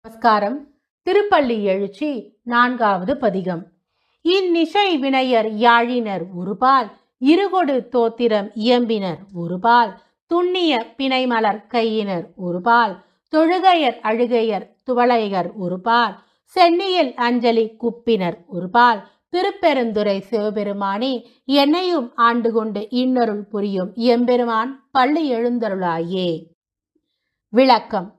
நமஸ்காரம். திருப்பள்ளி எழுச்சி 4வது பதிகம். இந்நிசை வினையர் யாழினர் ஒருபால் இருகொடு தோத்திரம் இயம்பினர் ஒருபால் துண்ணிய பிணைமலர் கையினர் ஒருபால் தொழுகையர் அழுகையர் துவளையர் ஒருபால் சென்னியில் அஞ்சலி குப்பினர் ஒருபால் திருப்பெருந்துறை சிவபெருமானே என்னையும் ஆண்டு கொண்டு இன்னருள் புரியும் எம்பெருமான் பள்ளி எழுந்தருளாயே. விளக்கம்.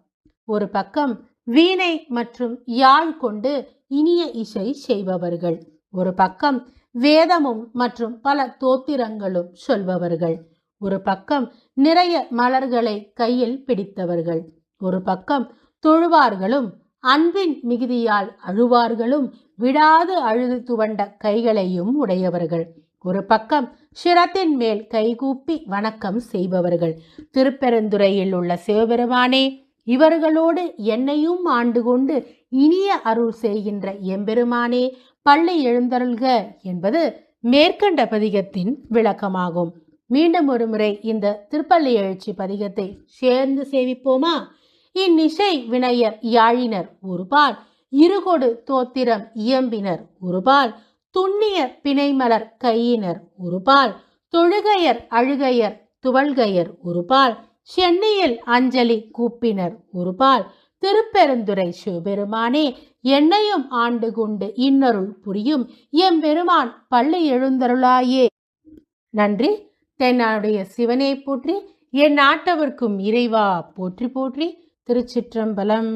ஒரு பக்கம் வீணை மற்றும் யாழ் கொண்டு இனிய இசை செய்பவர்கள், ஒரு பக்கம் வேதமும் மற்றும் பல தோத்திரங்களும் சொல்பவர்கள், ஒரு பக்கம் நிறைய மலர்களை கையில் பிடித்தவர்கள், ஒரு பக்கம் தொழுவார்களும் அன்பின் மிகுதியால் அழுவார்களும் விடாது அழுது துவண்ட கைகளையும் உடையவர்கள், ஒரு பக்கம் சிரத்தின் மேல் கைகூப்பி வணக்கம் செய்பவர்கள். திருப்பெருந்துறையில் உள்ள சிவபெருமானே, இவர்களோடு என்னையும் ஆண்டு கொண்டு இனிய அருள் செய்கின்ற எம்பெருமானே பள்ளி எழுந்தருள்க என்பது மேற்கண்ட பதிகத்தின் விளக்கமாகும். மீண்டும் ஒரு முறை இந்த திருப்பள்ளி எழுச்சி பதிகத்தை சேர்ந்து சேவிப்போமா? இந்நிசை வினையர் யாழினர் ஒருபால் இருகொடு தோத்திரம் இயம்பினர் ஒருபால் துண்ணிய பிணைமலர் கையினர் ஒருபால் தொழுகையர் அழுகையர் துவள்கையர் ஒருபால் சென்னியில் அஞ்சலி கூப்பினர் ஒருபால் திருப்பெருந்துறை சிவபெருமானே என்னையும் ஆண்டு கொண்டு இன்னருள் புரியும் எம்பெருமான் பள்ளி எழுந்தருளாயே. நன்றி. தென்னாடுடைய சிவனே போற்றி, என் நாட்டவர்க்கும் இறைவா போற்றி போற்றி. திருச்சிற்றம்பலம்.